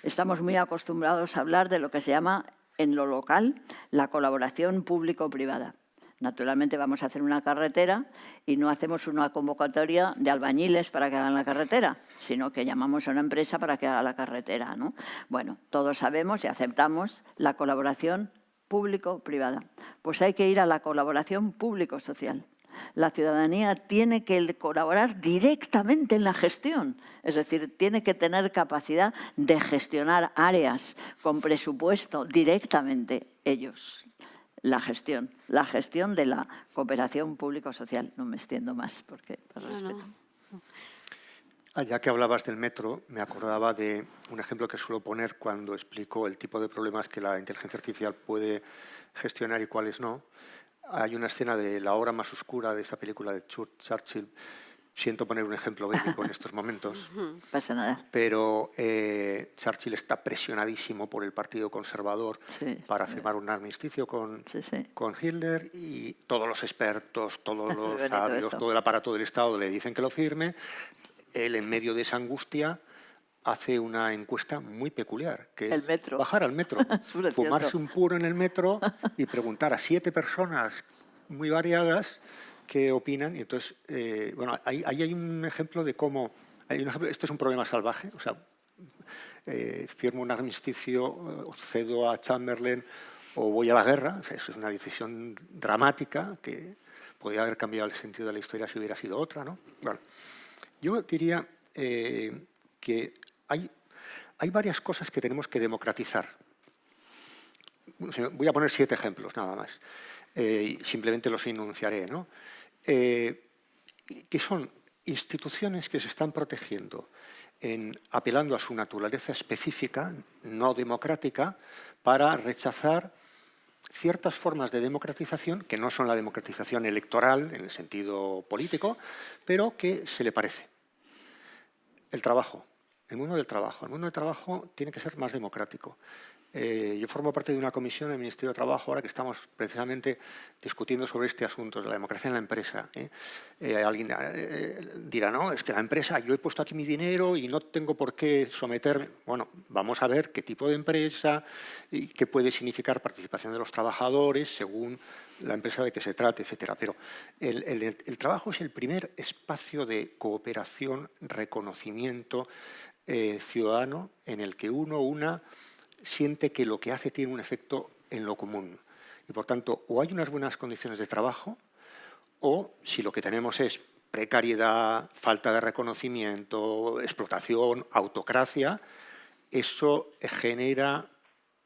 Estamos muy acostumbrados a hablar de lo que se llama en lo local la colaboración público-privada. Naturalmente vamos a hacer una carretera y no hacemos una convocatoria de albañiles para que hagan la carretera, sino que llamamos a una empresa para que haga la carretera, ¿no? Bueno, todos sabemos y aceptamos la colaboración público-privada. Pues hay que ir a la colaboración público-social. La ciudadanía tiene que colaborar directamente en la gestión, es decir, tiene que tener capacidad de gestionar áreas con presupuesto directamente ellos. la gestión de la cooperación público-social. No me extiendo más porque por respeto. Ya que hablabas del metro, me acordaba de un ejemplo que suelo poner cuando explico el tipo de problemas que la inteligencia artificial puede gestionar y cuáles no. Hay una escena de La hora más oscura de esa película de Churchill. Siento poner un ejemplo bélico en estos momentos. No pasa nada. Pero Churchill está presionadísimo por el Partido Conservador para firmar un armisticio con Hitler, y todos los expertos, todos los sabios, todo el aparato del Estado le dicen que lo firme. Él, en medio de esa angustia, hace una encuesta muy peculiar, que es bajar al metro, fumarse un puro en el metro y preguntar a 7 personas muy variadas qué opinan. Y entonces, bueno, ahí hay un ejemplo de cómo... esto es un problema salvaje, o sea, firmo un armisticio, cedo a Chamberlain o voy a la guerra. O sea, eso es una decisión dramática que podría haber cambiado el sentido de la historia si hubiera sido otra, ¿no? Bueno, yo diría que hay varias cosas que tenemos que democratizar. Voy a poner 7 ejemplos nada más. Simplemente los enunciaré, ¿no? Que son instituciones que se están protegiendo apelando a su naturaleza específica, no democrática, para rechazar ciertas formas de democratización que no son la democratización electoral en el sentido político, pero que se le parece. El trabajo, el mundo del trabajo. El mundo del trabajo tiene que ser más democrático. Yo formo parte de una comisión del Ministerio de Trabajo ahora que estamos precisamente discutiendo sobre este asunto de la democracia en la empresa. Alguien dirá, no, es que la empresa, yo he puesto aquí mi dinero y no tengo por qué someterme. Bueno, vamos a ver qué tipo de empresa y qué puede significar participación de los trabajadores según la empresa de que se trate, etcétera. Pero el trabajo es el primer espacio de cooperación, reconocimiento ciudadano en el que una siente que lo que hace tiene un efecto en lo común. Y por tanto, o hay unas buenas condiciones de trabajo, o si lo que tenemos es precariedad, falta de reconocimiento, explotación, autocracia, eso genera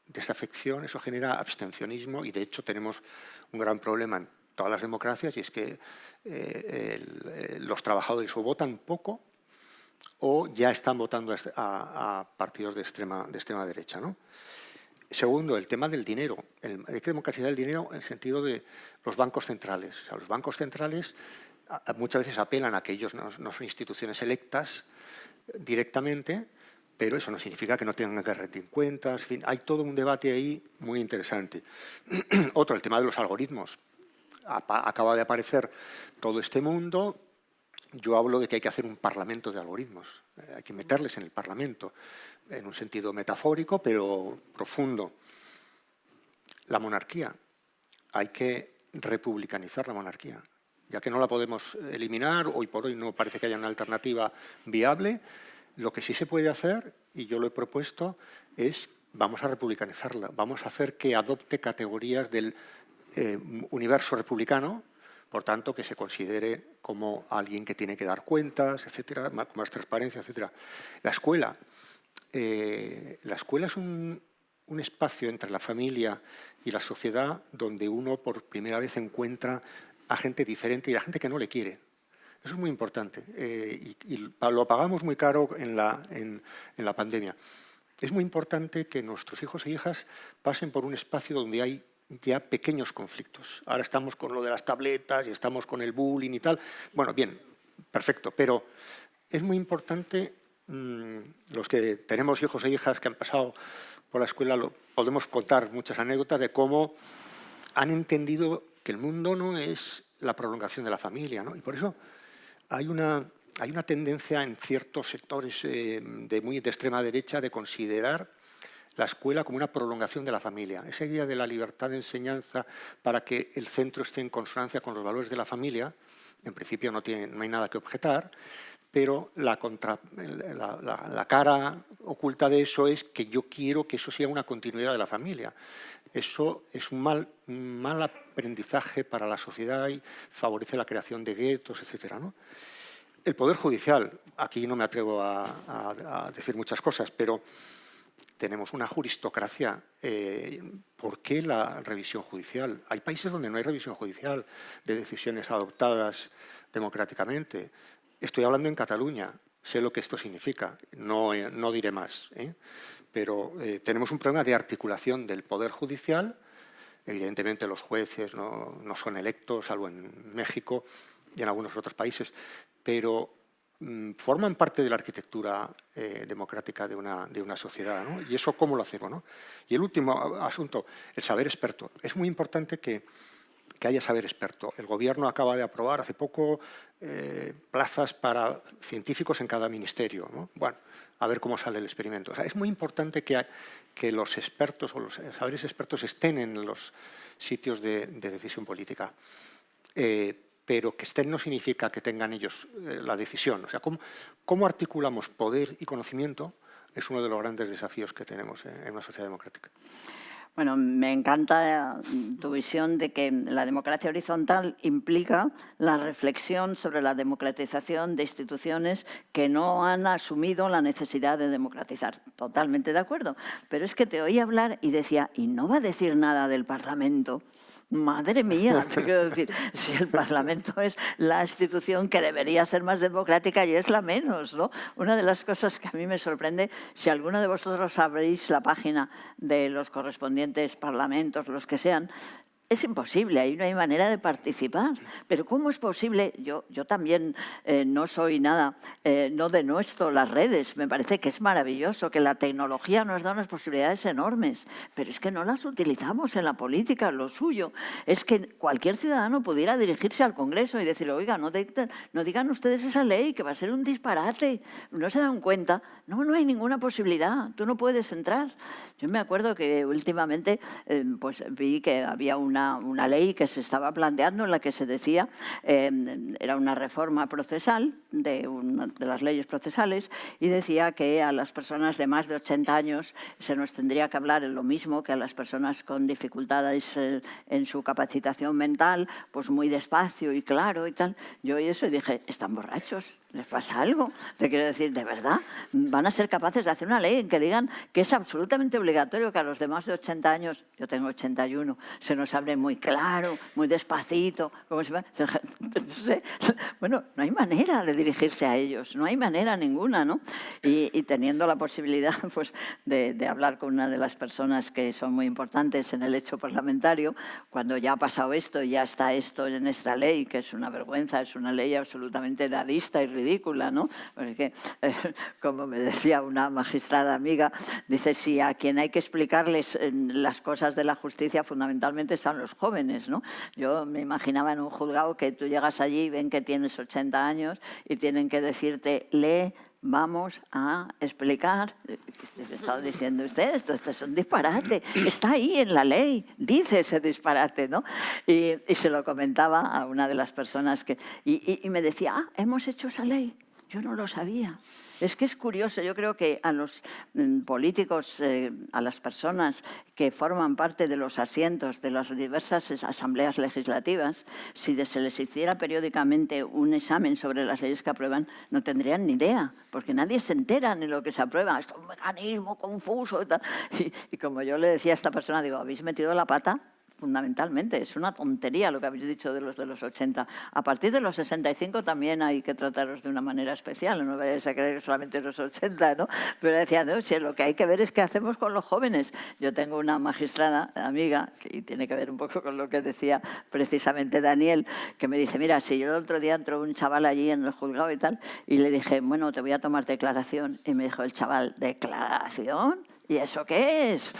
desafección, eso genera abstencionismo, y de hecho tenemos un gran problema en todas las democracias, y es que los trabajadores o votan poco o ya están votando a partidos de extrema derecha, ¿no? Segundo, el tema del dinero. Hay que democratizar el dinero en el sentido de los bancos centrales. O sea, los bancos centrales muchas veces apelan a que ellos no son instituciones electas directamente, pero eso no significa que no tengan que rendir cuentas. En fin, hay todo un debate ahí muy interesante. Otro, el tema de los algoritmos. Acaba de aparecer todo este mundo. Yo hablo de que hay que hacer un parlamento de algoritmos. Hay que meterles en el parlamento, en un sentido metafórico, pero profundo. La monarquía. Hay que republicanizar la monarquía. Ya que no la podemos eliminar, hoy por hoy no parece que haya una alternativa viable, lo que sí se puede hacer, y yo lo he propuesto, es vamos a republicanizarla. Vamos a hacer que adopte categorías del universo republicano, por tanto, que se considere como alguien que tiene que dar cuentas, etcétera, con más transparencia, etcétera. La escuela. La escuela es un espacio entre la familia y la sociedad donde uno por primera vez encuentra a gente diferente y a gente que no le quiere. Eso es muy importante y lo pagamos muy caro en la pandemia. Es muy importante que nuestros hijos e hijas pasen por un espacio donde hay ya pequeños conflictos. Ahora estamos con lo de las tabletas y estamos con el bullying y tal. Bueno, bien, perfecto, pero es muy importante, los que tenemos hijos e hijas que han pasado por la escuela, podemos contar muchas anécdotas de cómo han entendido que el mundo no es la prolongación de la familia, ¿no? Y por eso hay una tendencia en ciertos sectores de extrema derecha de considerar la escuela como una prolongación de la familia. Esa idea de la libertad de enseñanza para que el centro esté en consonancia con los valores de la familia, en principio no hay nada que objetar, pero la cara oculta de eso es que yo quiero que eso sea una continuidad de la familia. Eso es un mal aprendizaje para la sociedad y favorece la creación de guetos, etcétera, ¿no? El Poder Judicial, aquí no me atrevo a decir muchas cosas, pero tenemos una juristocracia. ¿Por qué la revisión judicial? Hay países donde no hay revisión judicial de decisiones adoptadas democráticamente. Estoy hablando en Cataluña, sé lo que esto significa, no diré más, pero tenemos un problema de articulación del Poder Judicial. Evidentemente los jueces no son electos, salvo en México y en algunos otros países, pero forman parte de la arquitectura democrática de una sociedad, ¿no? ¿Y eso cómo lo hacemos, no? Y el último asunto, el saber experto. Es muy importante que haya saber experto. El Gobierno acaba de aprobar hace poco plazas para científicos en cada ministerio, ¿no? Bueno, a ver cómo sale el experimento. O sea, es muy importante que los expertos o los saberes expertos estén en los sitios de decisión política. Pero que estén no significa que tengan ellos la decisión. O sea, ¿cómo articulamos poder y conocimiento? Es uno de los grandes desafíos que tenemos en una sociedad democrática. Bueno, me encanta tu visión de que la democracia horizontal implica la reflexión sobre la democratización de instituciones que no han asumido la necesidad de democratizar. Totalmente de acuerdo. Pero es que te oí hablar y decía, ¿y no va a decir nada del Parlamento? Madre mía, te quiero decir, si el Parlamento es la institución que debería ser más democrática y es la menos, ¿no? Una de las cosas que a mí me sorprende, si alguno de vosotros abrís la página de los correspondientes parlamentos, los que sean, es imposible, ahí no hay manera de participar. Pero ¿cómo es posible? Yo también no soy nada, no denuestro las redes. Me parece que es maravilloso, que la tecnología nos da unas posibilidades enormes. Pero es que no las utilizamos en la política. Lo suyo es que cualquier ciudadano pudiera dirigirse al Congreso y decirle, oiga, no digan ustedes esa ley, que va a ser un disparate. No se dan cuenta. No hay ninguna posibilidad. Tú no puedes entrar. Yo me acuerdo que últimamente pues vi que había una ley que se estaba planteando en la que se decía, era una reforma procesal de las leyes procesales, y decía que a las personas de más de 80 años se nos tendría que hablar en lo mismo que a las personas con dificultades en su capacitación mental, pues muy despacio y claro y tal. Yo oí eso y dije, ¿están borrachos? ¿Les pasa algo? Te quiero decir, ¿de verdad van a ser capaces de hacer una ley en que digan que es absolutamente obligatorio que a los de más de 80 años, yo tengo 81, se nos hable muy claro, muy despacito, como si fuera... Entonces, bueno, no hay manera de dirigirse a ellos, no hay manera ninguna, ¿no? Y teniendo la posibilidad pues, de hablar con una de las personas que son muy importantes en el hecho parlamentario, cuando ya ha pasado esto y ya está esto en esta ley, que es una vergüenza, es una ley absolutamente dadista y ridícula, ¿no? Porque, como me decía una magistrada amiga, dice, si a quien hay que explicarles las cosas de la justicia fundamentalmente son los jóvenes, ¿no? Yo me imaginaba en un juzgado que tú llegas allí y ven que tienes 80 años y tienen que decirte, lee, vamos a explicar. Estaba diciendo usted, esto es un disparate, está ahí en la ley, dice ese disparate, ¿no? Y se lo comentaba a una de las personas que... Y me decía, hemos hecho esa ley. Yo no lo sabía. Es que es curioso, yo creo que a los políticos, a las personas que forman parte de los asientos de las diversas asambleas legislativas, si se les hiciera periódicamente un examen sobre las leyes que aprueban, no tendrían ni idea, porque nadie se entera de lo que se aprueba. Esto es un mecanismo confuso y tal. Y como yo le decía a esta persona, digo, ¿habéis metido la pata? Fundamentalmente, es una tontería lo que habéis dicho de los 80. A partir de los 65 también hay que trataros de una manera especial, no vayáis a creer solamente los 80, ¿no? Pero decía, no, si lo que hay que ver es qué hacemos con los jóvenes. Yo tengo una magistrada, amiga, y tiene que ver un poco con lo que decía precisamente Daniel, que me dice, mira, si yo el otro día entró un chaval allí en el juzgado y tal, y le dije, bueno, te voy a tomar declaración, y me dijo el chaval, ¿declaración? ¿Y eso qué es?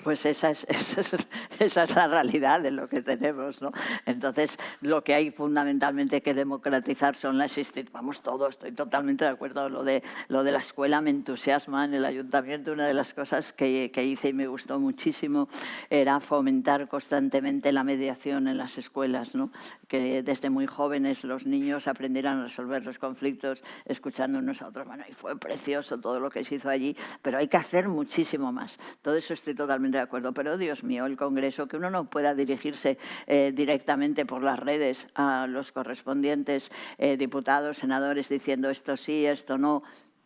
Pues esa es la realidad de lo que tenemos, ¿no? Entonces, lo que hay fundamentalmente que democratizar son las instituciones. Vamos, todos, estoy totalmente de acuerdo. Lo de la escuela me entusiasma. En el ayuntamiento una de las cosas que hice y me gustó muchísimo era fomentar constantemente la mediación en las escuelas, ¿no? Que desde muy jóvenes los niños aprendieran a resolver los conflictos escuchando unos a otros. Bueno, y fue precioso todo lo que se hizo allí, pero hay que hacer muchísimo más. Todo eso estoy totalmente de acuerdo. Pero, Dios mío, el Congreso, que uno no pueda dirigirse directamente por las redes a los correspondientes diputados, senadores, diciendo esto sí, esto no,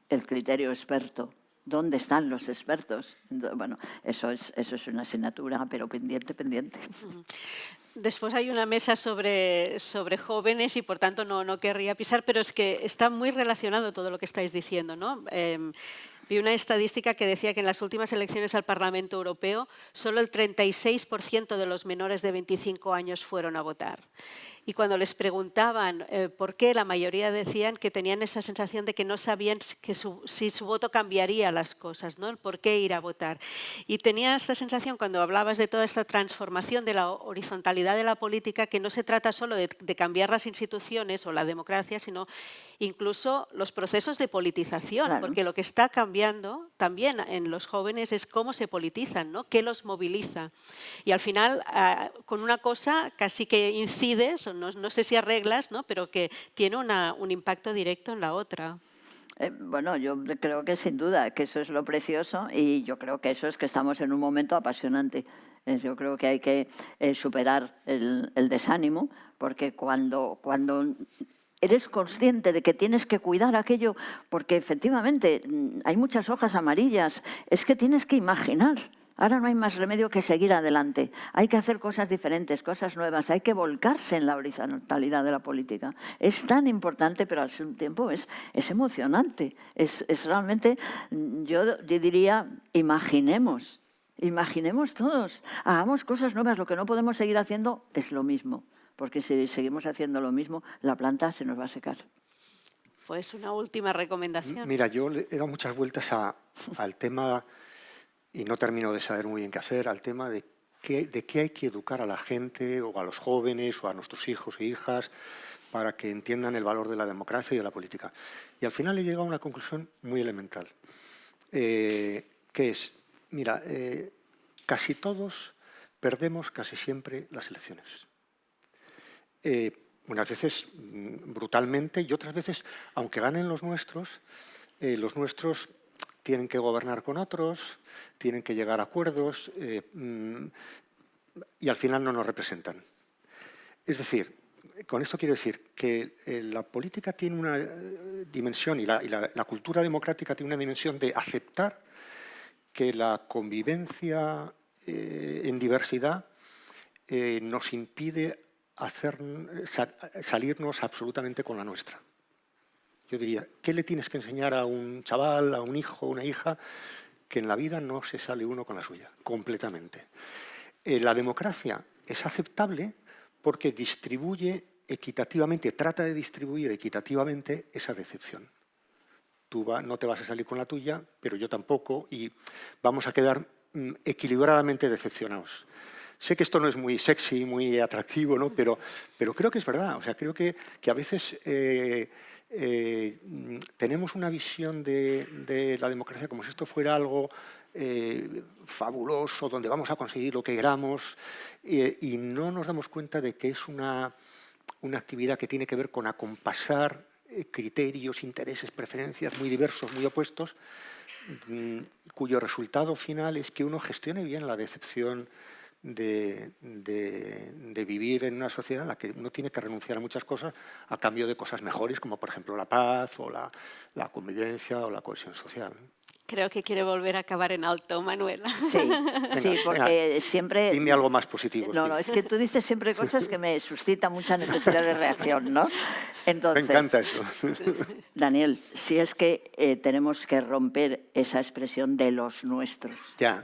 el criterio experto ¿Dónde están los expertos? Entonces, bueno, eso es una asignatura, pero pendiente. Después hay una mesa sobre jóvenes y, por tanto, no querría pisar, pero es que está muy relacionado todo lo que estáis diciendo, ¿no? Vi una estadística que decía que en las últimas elecciones al Parlamento Europeo solo el 36% de los menores de 25 años fueron a votar. Y cuando les preguntaban por qué, la mayoría decían que tenían esa sensación de que no sabían si su voto cambiaría las cosas, ¿no? El por qué ir a votar. Y tenía esta sensación cuando hablabas de toda esta transformación de la horizontalidad de la política, que no se trata solo de cambiar las instituciones o la democracia, sino incluso los procesos de politización, Claro. porque lo que está cambiando también en los jóvenes es cómo se politizan, ¿no? Qué los moviliza. Y al final, con una cosa casi que incides, o no sé si arreglas, ¿no? Pero que tiene un impacto directo en la otra. Bueno, yo creo que sin duda que eso es lo precioso, y yo creo que eso es que estamos en un momento apasionante. Yo creo que hay que superar el desánimo, porque cuando eres consciente de que tienes que cuidar aquello, porque efectivamente hay muchas hojas amarillas, es que tienes que imaginar. Ahora no hay más remedio que seguir adelante. Hay que hacer cosas diferentes, cosas nuevas. Hay que volcarse en la horizontalidad de la política. Es tan importante, pero al mismo tiempo es emocionante. Es realmente, yo diría, imaginemos todos. Hagamos cosas nuevas. Lo que no podemos seguir haciendo es lo mismo. Porque si seguimos haciendo lo mismo, la planta se nos va a secar. Pues una última recomendación. Mira, yo le he dado muchas vueltas al tema, y no termino de saber muy bien qué hacer, al tema de qué hay que educar a la gente o a los jóvenes o a nuestros hijos e hijas para que entiendan el valor de la democracia y de la política. Y al final he llegado a una conclusión muy elemental, que es, mira, casi todos perdemos casi siempre las elecciones. Unas veces brutalmente y otras veces, aunque ganen los nuestros tienen que gobernar con otros, tienen que llegar a acuerdos y al final no nos representan. Es decir, con esto quiero decir que la política tiene una dimensión y la cultura democrática tiene una dimensión de aceptar que la convivencia en diversidad nos impide salirnos absolutamente con la nuestra. Yo diría, ¿qué le tienes que enseñar a un chaval, a un hijo, a una hija? Que en la vida no se sale uno con la suya, completamente. La democracia es aceptable porque distribuye equitativamente, trata de distribuir equitativamente esa decepción. Tú no te vas a salir con la tuya, pero yo tampoco, y vamos a quedar equilibradamente decepcionados. Sé que esto no es muy sexy, muy atractivo, ¿no? pero creo que es verdad. O sea, creo que a veces tenemos una visión de la democracia como si esto fuera algo fabuloso, donde vamos a conseguir lo que queramos, y no nos damos cuenta de que es una actividad que tiene que ver con acompasar criterios, intereses, preferencias muy diversos, muy opuestos, cuyo resultado final es que uno gestione bien la decepción de vivir en una sociedad en la que uno tiene que renunciar a muchas cosas a cambio de cosas mejores, como por ejemplo la paz o la convivencia o la cohesión social. Creo que quiere volver a acabar en alto, Manuela. Sí, porque siempre... Dime algo más positivo. No, es que tú dices siempre cosas que me suscitan mucha necesidad de reacción, ¿no? Entonces, me encanta eso. Daniel, si es que tenemos que romper esa expresión de los nuestros. Ya.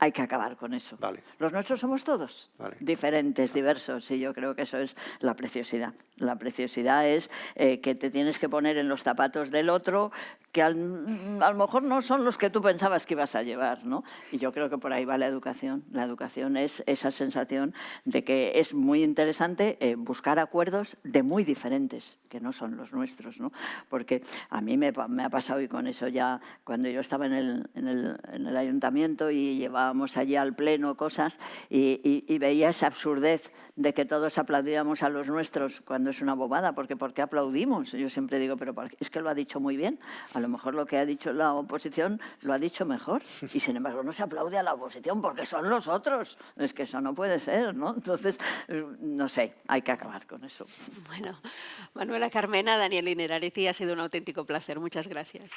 Hay que acabar con eso. Vale. Los nuestros somos todos, diferentes, diversos, y yo creo que eso es la preciosidad. La preciosidad es que te tienes que poner en los zapatos del otro, que a lo mejor no son los que tú pensabas que ibas a llevar, ¿no? Y yo creo que por ahí va la educación. La educación es esa sensación de que es muy interesante buscar acuerdos de muy diferentes, que no son los nuestros, ¿no? Porque a mí me ha pasado, y con eso ya, cuando yo estaba en el ayuntamiento y llevábamos allí al pleno cosas y veía esa absurdez de que todos aplaudíamos a los nuestros cuando es una bobada, porque ¿por qué aplaudimos? Yo siempre digo, pero es que lo ha dicho muy bien. A lo mejor lo que ha dicho la oposición lo ha dicho mejor, y sin embargo no se aplaude a la oposición porque son los otros. Es que eso no puede ser, ¿no? Entonces, no sé, hay que acabar con eso. Bueno, Manuela Carmena, Daniel Innerarity, ha sido un auténtico placer. Muchas gracias.